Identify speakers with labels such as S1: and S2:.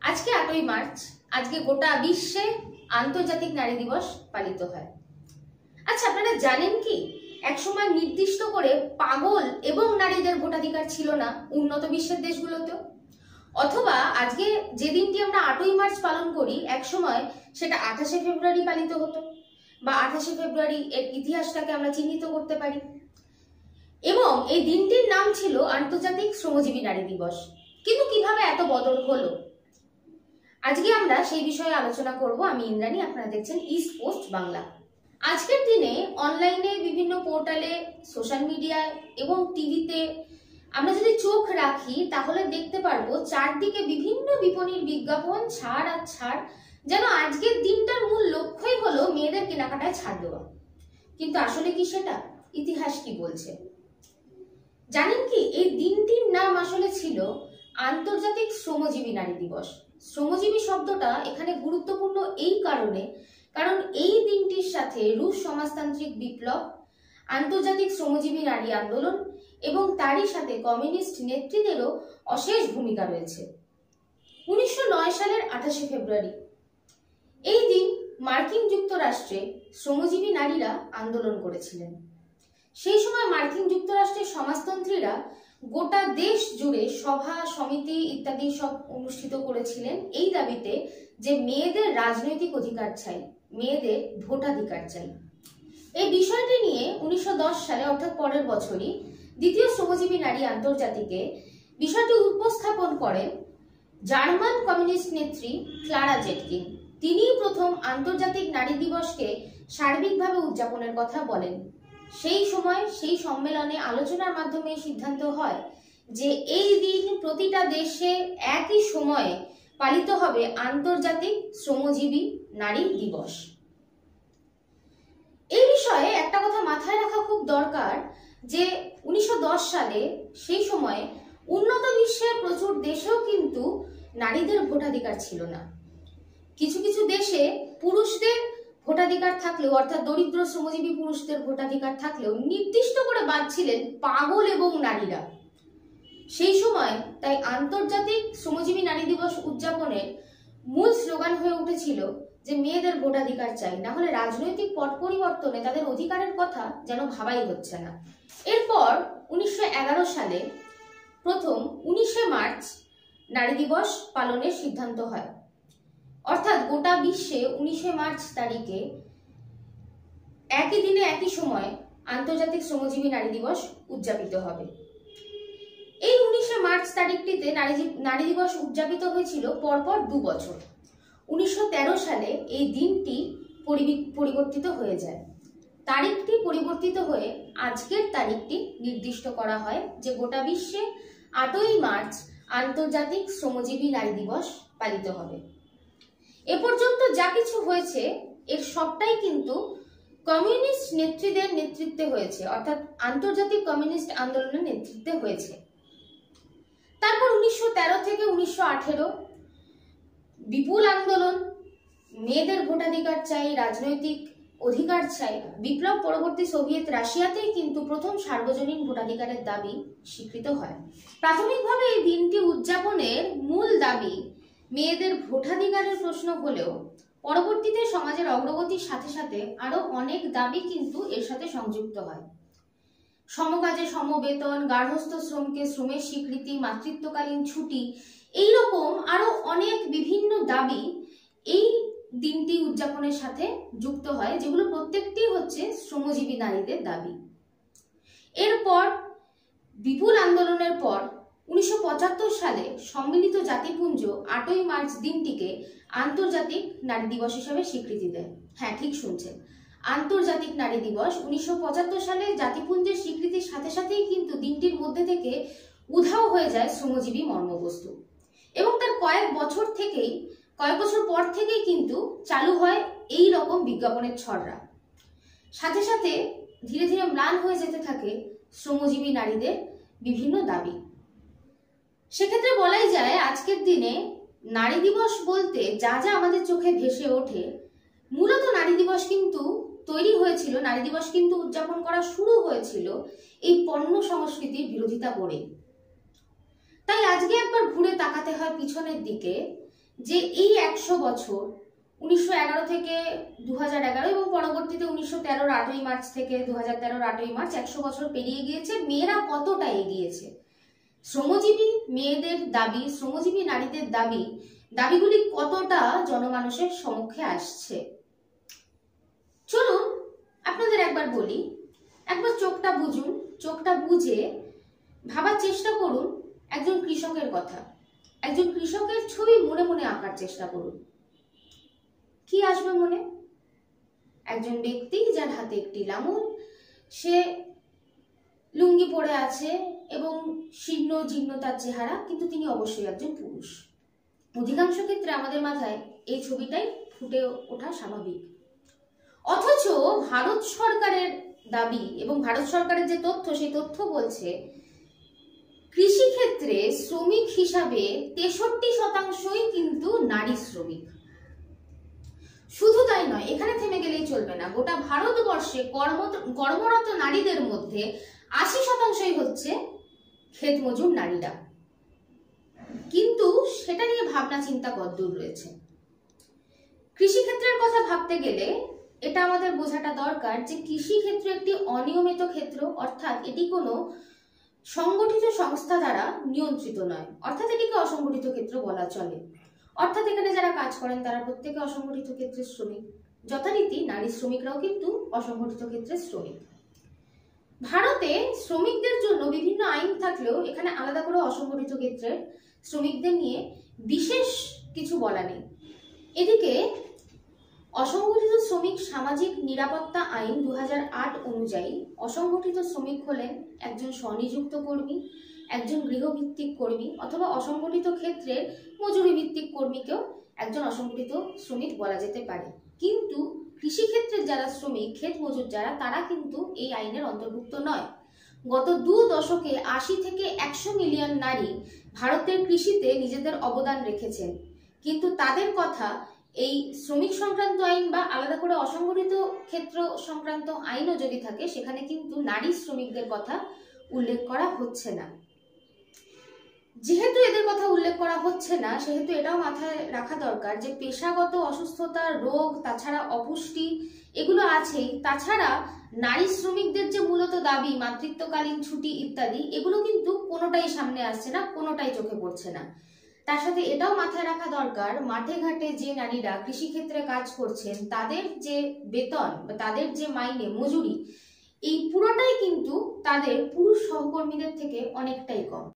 S1: আজকে 8ই মার্চ, আজকে গোটা বিশ্বে আন্তর্জাতিক নারী দিবস পালিত হয়। আচ্ছা, আপনারা জানেন কি একসময় নির্দিষ্ট করে পাগল এবং নারীদের ভোটাধিকার ছিল না উন্নত বিশ্বের দেশগুলোতেও? অথবা আজকে যে দিনটি আমরা 8ই মার্চ পালন করি, একসময় সেটা 28শে ফেব্রুয়ারি পালিত হতো, বা 28শে ফেব্রুয়ারি এর ইতিহাসটাকে আমরা চিহ্নিত করতে পারি। এবং এই দিনটির নাম ছিল আন্তর্জাতিক শ্রমজীবী নারী দিবস। কিন্তু কিভাবে এত বদল হলো, আজকে আমরা সেই বিষয়ে আলোচনা করব। আমি ইন্দ্রাণী, আপনারা দেখছেন ইস্ট পোস্ট বাংলা। আজকের দিনে অনলাইনে, বিভিন্ন পোর্টালে, সোশ্যাল মিডিয়ায় এবং টিভিতে আমরা যদি চোখ রাখি তাহলে দেখতে পারবো চারদিকে বিভিন্ন বিপণীর বিজ্ঞাপন, ছাড় আর ছাড়, যেন আজকের দিনটার মূল লক্ষ্যই হলো মেয়েদের কেনাকাটায় ছাড় দেওয়া। কিন্তু আসলে কি সেটা? ইতিহাস কি বলছে জানেন কি? এই দিনটির নাম আসলে ছিল আন্তর্জাতিক শ্রমজীবী নারী দিবস। শ্রমজীবী শব্দটা এখানে গুরুত্বপূর্ণ এই কারণে, কারণ এই দিনটির সাথে রুশ সমাজতান্ত্রিক বিপ্লব, আন্তর্জাতিক শ্রমজীবী নারী আন্দোলন এবং তারই সাথে কমিউনিস্ট নেত্রীদেরও অশেষ ভূমিকা রয়েছে। 1909 সালের 28শে ফেব্রুয়ারি এই দিন মার্কিন যুক্তরাষ্ট্রে শ্রমজীবী নারীরা আন্দোলন করেছিলেন। সেই সময় মার্কিন যুক্তরাষ্ট্রের সমাজতন্ত্রীরা গোটা দেশ জুড়ে সভা, সমিতি ইত্যাদি সব অনুষ্ঠিত করেছিলেন এই দাবিতে যে মেয়েদের রাজনৈতিক অধিকার চাই, মেয়েদের ভোটাধিকার চাই। এই বিষয়টি নিয়ে 1910 সালে, অর্থাৎ পরের বছরই, দ্বিতীয় শ্রমজীবী নারী আন্তর্জাতিকে বিষয়টি উপস্থাপন করেন জার্মান কমিউনিস্ট নেত্রী ক্লারা জেটকিন। তিনিই প্রথম আন্তর্জাতিক নারী দিবসকে সার্বিকভাবে উদযাপনের কথা বলেন। সেই সময় সেই সম্মেলনে আলোচনার মাধ্যমে সিদ্ধান্ত হয় যে এই দিন প্রতিটা দেশে একই সময়ে পালিত হবে আন্তর্জাতিক শ্রমজীবী নারী দিবস। এই বিষয়ে একটা কথা মাথায় রাখা খুব দরকার যে 1910 সালে সেই সময়ে উন্নত বিশ্বের প্রচুর দেশেও কিন্তু নারীদের ভোটাধিকার ছিল না। কিছু কিছু দেশে পুরুষদের ভোটাধিকার থাকলেও, অর্থাৎ দরিদ্র শ্রমজীবী পুরুষদের ভোটাধিকার থাকলেও নির্দিষ্ট করে বাদ ছিলেন পাগল এবং নারীরা। সেই সময় তাই আন্তর্জাতিক শ্রমজীবী নারী দিবস উদযাপনের মূল স্লোগান হয়ে উঠেছিল যে মেয়েদের ভোটাধিকার চাই, না হলে রাজনৈতিক পট পরিবর্তনে তাদের অধিকারের কথা যেন ভাবাই হচ্ছে না। এরপর 1911 সালে প্রথম 19শে মার্চ নারী দিবস পালনের সিদ্ধান্ত হয়, অর্থাৎ গোটা বিশ্বে 19শে মার্চ তারিখে একই দিনে একই সময় আন্তর্জাতিক শ্রমজীবী নারী দিবস উদযাপিত হবে। এই 19শে মার্চ তারিখটিতে নারী দিবস উদযাপিত হয়েছিল পরপর 2 বছর। 1913 সালে এই দিনটি পরিবর্তিত হয়ে যায়। তারিখটি পরিবর্তিত হয়ে আজকের তারিখটি নির্দিষ্ট করা হয় যে গোটা বিশ্বে 8ই মার্চ আন্তর্জাতিক শ্রমজীবী নারী দিবস পালিত হবে। এ পর্যন্ত যা কিছু হয়েছে এর সবটাই কিন্তু কমিউনিস্ট নেত্রীদের নেতৃত্বে হয়েছে, অর্থাৎ আন্তর্জাতিক কমিউনিস্ট আন্দোলনের নেতৃত্বে হয়েছে। তারপর 1913 থেকে 1918 বিপুল আন্দোলন, মেয়েদের ভোটাধিকার চাই, রাজনৈতিক অধিকার চাই। বিপ্লব পরবর্তী সোভিয়েত রাশিয়াতেই কিন্তু প্রথম সার্বজনীন ভোটাধিকারের দাবি স্বীকৃত হয়। প্রাথমিকভাবে এই দিনটি উদযাপনের মূল দাবি মেয়েদের ভোটাধিকারের প্রশ্ন হলেও পরবর্তীতে সমাজের অগ্রগতির সাথে সাথে আরো অনেক দাবি কিন্তু এর সাথে সংযুক্ত হয়। সমকাজে সমবেতন, গার্হস্থ্য শ্রমকে শ্রমের স্বীকৃতি, মাতৃত্বকালীন ছুটি, এইরকম আরো অনেক বিভিন্ন দাবি এই দিনটি উদযাপনের সাথে যুক্ত হয়, যেগুলো প্রত্যেকটি হচ্ছে শ্রমজীবী নারীদের দাবি। এরপর বিপুল আন্দোলনের পর 1975 সালে সম্মিলিত জাতিপুঞ্জ 8ই মার্চ দিনটিকে আন্তর্জাতিক নারী দিবস হিসেবে স্বীকৃতি দেয়। হ্যাঁ, ঠিক শুনছেন, আন্তর্জাতিক নারী দিবস। 1975 সালে জাতিপুঞ্জের স্বীকৃতির সাথে সাথেই কিন্তু দিনটির মধ্যে থেকে উধাও হয়ে যায় শ্রমজীবী মর্মবস্তু, এবং তার কয়েক বছর পর থেকেই কিন্তু চালু হয় এই রকম বিজ্ঞাপনের ছড়া। সাথে সাথে ধীরে ধীরে ম্লান হয়ে যেতে থাকে শ্রমজীবী নারীদের বিভিন্ন দাবি। সেক্ষেত্রে বলাই যায় আজকের দিনে নারী দিবস বলতে যা যা আমাদের চোখে ভেসে ওঠে, মূলত নারী দিবস কিন্তু তৈরি হয়েছিল, নারী দিবস কিন্তু উদযাপন করা শুরু হয়েছিল এই পণ্য সংস্কৃতির বিরোধিতা করে। তাই আজকে একবার ঘুরে তাকাতে হয় পিছনের দিকে যে এই 100 বছর 1911 থেকে 2011 এবং পরবর্তীতে 1913 8ই মার্চ থেকে 2013 8ই মার্চ 100 বছর পেরিয়ে গিয়েছে, মেয়েরা কতটা এগিয়েছে। শ্রমজীবী মেয়েদের দাবি, শ্রমজীবী নারীদের দাবিগুলি কতটা জনমানুষের সম্মুখে আসছে। চলুন আপনাদের একবার বলি, একবার চোখটা বুঝুন, চোখটা বুঝে ভাবার চেষ্টা করুন একজন কৃষকের কথা। একজন কৃষকের ছবি মনে মনে আঁকার চেষ্টা করুন। কি আসবে মনে? একজন ব্যক্তি যার হাতে একটি লাঙল, সে লুঙ্গি পরে আছে এবং শীর্ণ জীর্ণ তার চেহারা, কিন্তু তিনি অবশ্যই একজন পুরুষ। অধিকাংশ ক্ষেত্রে আমাদের মাথায় এই ছবিটাই ফুটে ওঠা স্বাভাবিক। অথচ ভারত সরকারের দাবি এবং ভারত সরকারের যে তথ্য, সেই তথ্য বলছে কৃষি ক্ষেত্রে শ্রমিক হিসাবে 63% কিন্তু নারী শ্রমিক। শুধু তাই নয়, এখানে থেমে গেলেই চলবে না। গোটা ভারতবর্ষে কর্মরত নারীদের মধ্যে 80% হচ্ছে ক্ষেত মজুর নারীরা। কিন্তু সেটা নিয়ে ভাবনা চিন্তা কতদূর রয়েছে। কৃষিক্ষেত্রের কথা ভাবতে গেলে এটা আমাদের বোঝাটা দরকার যে কৃষিক্ষেত্র একটি অনিয়মিত ক্ষেত্র, অর্থাৎ এটি কোনো সংগঠিত সংস্থা দ্বারা নিয়ন্ত্রিত নয়, অর্থাৎ এটিকে অসংগঠিত ক্ষেত্র বলা চলে। অর্থাৎ এখানে যারা কাজ করেন তারা প্রত্যেকে অসংগঠিত ক্ষেত্রের শ্রমিক। যথারীতি নারী শ্রমিকরাও কিন্তু অসংগঠিত ক্ষেত্রের শ্রমিক। ভারতে শ্রমিকদের জন্য বিভিন্ন আইন থাকলেও এখানে আলাদা করে অসংগঠিত ক্ষেত্রের শ্রমিকদের নিয়ে বিশেষ কিছু বলা নেই। এদিকে অসংগঠিত শ্রমিক সামাজিক নিরাপত্তা আইন 2008 অনুযায়ী অসংগঠিত শ্রমিক হলেন একজন স্বনিযুক্ত কর্মী, একজন গৃহভিত্তিক কর্মী, অথবা অসংগঠিত ক্ষেত্রের মজুরি ভিত্তিক কর্মীকেও একজন অসংগঠিত শ্রমিক বলা যেতে পারে। কিন্তু কৃষিক্ষেত্রের যারা শ্রমিক, ক্ষেত মজুর যারা, তারা কিন্তু এই আইনের অন্তর্ভুক্ত নয়। গত 2 দশকে 80 থেকে 100 মিলিয়ন নারী ভারতের কৃষিতে নিজেদের অবদান রেখেছেন, কিন্তু তাদের কথা এই শ্রমিক সংক্রান্ত আইন বা আলাদা করে অসংগঠিত ক্ষেত্র সংক্রান্ত আইনও যদি থাকে, সেখানে কিন্তু নারী শ্রমিকদের কথা উল্লেখ করা হচ্ছে না। যেহেতু এদের কথা উল্লেখ করা হচ্ছে না, সেহেতু এটাও মাথায় রাখা দরকার যে পেশাগত অসুস্থতা, রোগ, তাছাড়া অপুষ্টি এগুলো আছেই। তাছাড়া নারী শ্রমিকদের যে মূলত দাবি, মাতৃত্বকালীন ছুটি ইত্যাদি, এগুলো কিন্তু কোনোটাই সামনে আসছে না, কোনোটাই চোখে পড়ছে না। তার সাথে এটাও মাথায় রাখা দরকার, মাঠে ঘাটে যে নারীরা কৃষিক্ষেত্রে কাজ করছেন তাদের যে বেতন বা তাদের যে মাইনে, মজুরি, এই পুরোটাই কিন্তু তাদের পুরুষ সহকর্মীদের থেকে অনেকটাই কম।